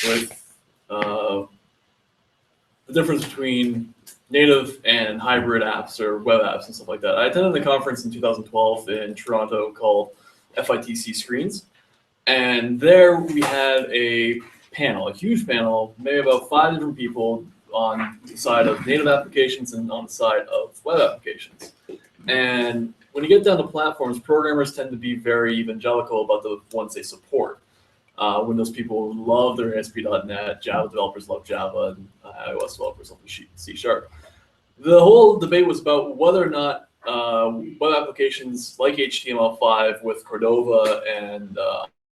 with the difference between native and hybrid apps or web apps and stuff like that. I attended the conference in 2012 in Toronto called FITC Screens, and there we had a panel, a huge panel, maybe about 5 different people on the side of native applications and on the side of web applications. And when you get down to platforms, programmers tend to be very evangelical about the ones they support. Windows people love their ASP.NET, Java developers love Java, and iOS developers love C#. The whole debate was about whether or not web applications like HTML5 with Cordova and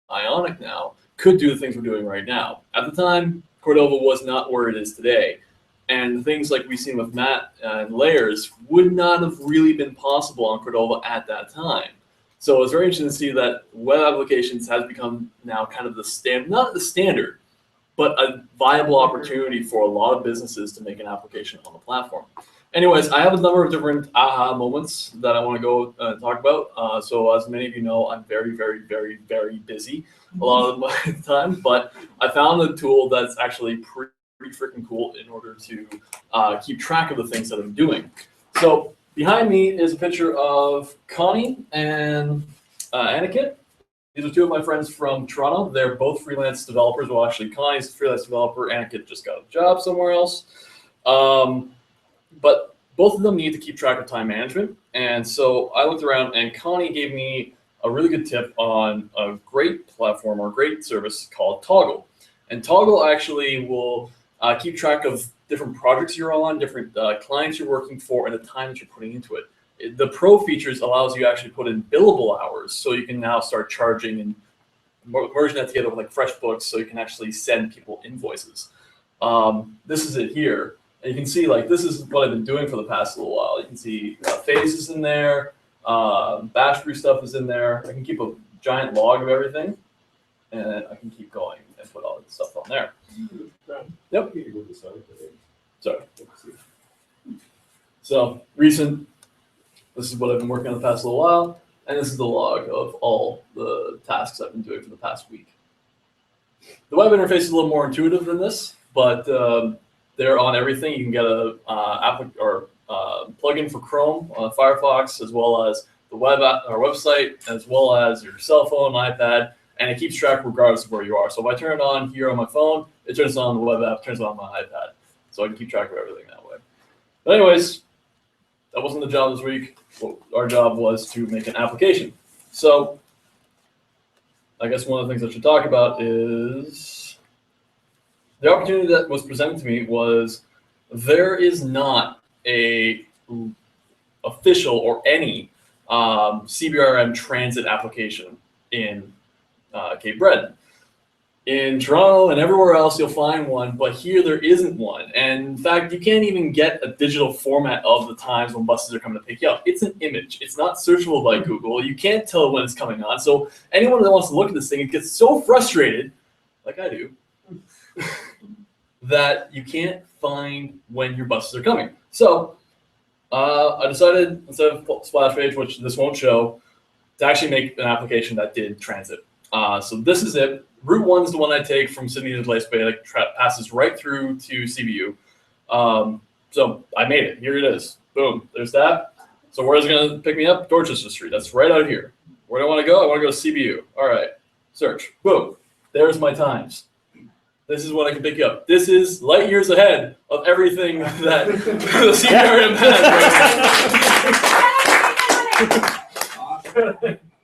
Ionic now could do the things we're doing right now. At the time, Cordova was not where it is today. And things like we've seen with Matt and layers would not have really been possible on Cordova at that time. So it's very interesting to see that web applications has become now kind of the standard, not the standard, but a viable opportunity for a lot of businesses to make an application on the platform. Anyways, I have a number of different aha moments that I want to go talk about. So as many of you know, I'm very, very, very, very busy a lot of my time, but I found a tool that's actually pretty freaking cool in order to keep track of the things that I'm doing. So behind me is a picture of Connie and Aniket. These are 2 of my friends from Toronto. They're both freelance developers. Well, actually, Connie's a freelance developer. Aniket just got a job somewhere else. But both of them need to keep track of time management. And so I looked around, and Connie gave me a really good tip on a great platform or great service called Toggl. And Toggl actually will keep track of different projects you're on, different clients you're working for, and the time that you're putting into it. The pro features allows you to actually put in billable hours, so you can now start charging and merging that together with like FreshBooks, so you can actually send people invoices. This is it here. And you can see, like, this is what I've been doing for the past little while. You can see Phase is in there, Bash brew stuff is in there. I can keep a giant log of everything, and I can keep going and put all the stuff on there. Yep. Sorry. So recent, this is what I've been working on the past little while, and this is the log of all the tasks I've been doing for the past week. The web interface is a little more intuitive than this, but they're on everything. You can get a plugin for Chrome on Firefox, as well as the web app, our website, as well as your cell phone, iPad, and it keeps track regardless of where you are. So if I turn it on here on my phone, it turns on the web app, turns on my iPad. So I can keep track of everything that way. But anyways, that wasn't the job this week. Well, our job was to make an application. So I guess one of the things I should talk about is the opportunity that was presented to me was there is not a official or any CBRM transit application in Cape Breton. In Toronto and everywhere else, you'll find one, but here there isn't one. And in fact, you can't even get a digital format of the times when buses are coming to pick you up. It's an image. It's not searchable by Google. You can't tell when it's coming on. So anyone that wants to look at this thing, it gets so frustrated, like I do, that you can't find when your buses are coming. So I decided, instead of splash page, which this won't show, to actually make an application that did transit. So this is it. Route 1 is the one I take from Sydney to Glace Bay, that passes right through to CBU. So I made it. Here it is. Boom. There's that. So where's it going to pick me up? Dorchester Street. That's right out here. Where do I want to go? I want to go to CBU. All right. Search. Boom. There's my times. This is what I can pick you up. This is light years ahead of everything that the CBRM has.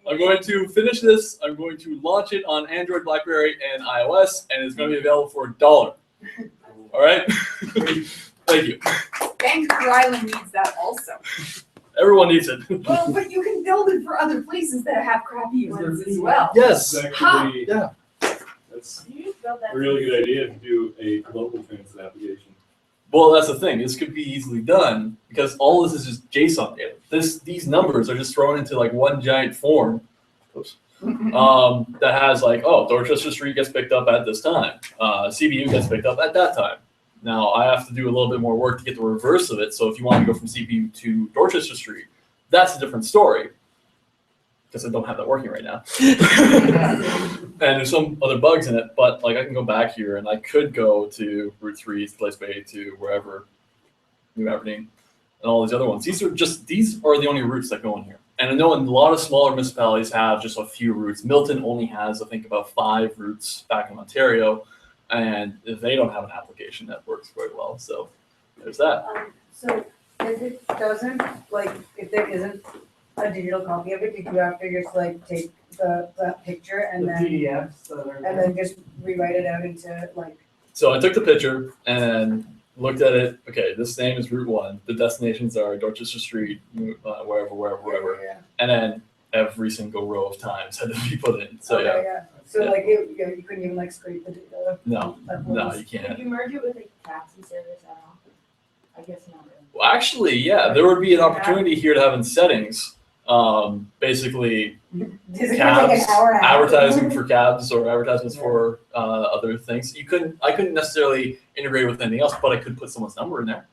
I'm going to finish this. I'm going to launch it on Android, BlackBerry, and iOS, and it's going to be available for $1. All right? Thank you. Vancouver Island needs that also. Everyone needs it. Well, but you can build it for other places that have crappy ones as well. Yes. Actually, Yeah. that's a really good idea to do a global transit application. Well, that's the thing. This could be easily done because all this is just JSON data. These numbers are just thrown into like one giant form. Oops. That has like, oh, Dorchester Street gets picked up at this time. CBU gets picked up at that time. Now, I have to do a little bit more work to get the reverse of it. So if you want to go from CBU to Dorchester Street, that's a different story. because I don't have that working right now. And there's some other bugs in it, but like I can go back here and I could go to Route 3, to Place Bay, to wherever, New Aberdeen, and all these other ones. These are the only routes that go in here. And I know a lot of smaller municipalities have just a few routes. Milton only has, I think, about 5 routes back in Ontario, and they don't have an application that works very well. So there's that. So if it doesn't, like, if there isn't a digital copy of it, did you have to just like take the picture and then, PDFs that are. and then just rewrite it out into like, So I took the picture and looked at it. Okay, this name is Route 1. The destinations are Dorchester Street, wherever. Yeah. And then every single row of times had to be put in. So yeah, Okay, So Yeah. like, you couldn't even like scrape the data. no, you can't. Could you merge it with a taxi service at all? I guess not really. Well, actually, yeah, there would be an opportunity here to have in settings, basically Does it take like cabs, an hour and a half? advertising for cabs or advertisements for other things. I couldn't necessarily integrate with anything else, but I could put someone's number in there.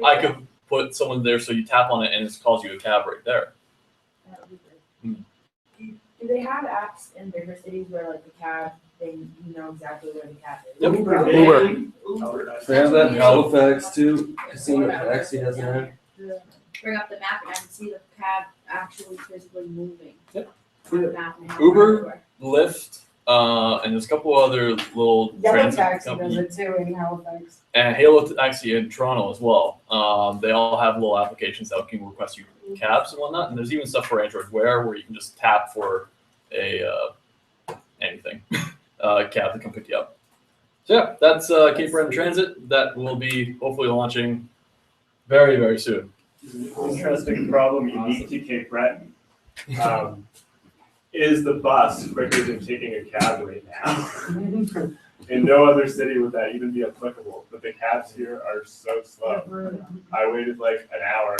I could put someone there so you tap on it and it calls you a cab right there. That would be great. Do they have apps in bigger cities where like the cab, you know exactly where the cab is? Yep. Uber. They have that in Halifax too. Casino Taxi has that. Bring up the map and I can see the cab actually physically moving. Yep. On the map and how Uber, everywhere. Lyft, and there's a couple other little Yellow transit Taxi does companies. it too in Halifax. And Halo Taxi in Toronto as well. They all have little applications that can request you cabs and whatnot. And there's even stuff for Android Wear where you can just tap for a anything cab to come pick you up. So yeah, that's Cape Breton Transit. That will be hopefully launching very, very soon. Interesting problem unique to Cape Breton. Is the bus quicker than taking a cab right now? In no other city would that even be applicable, but the cabs here are so slow. I waited like an hour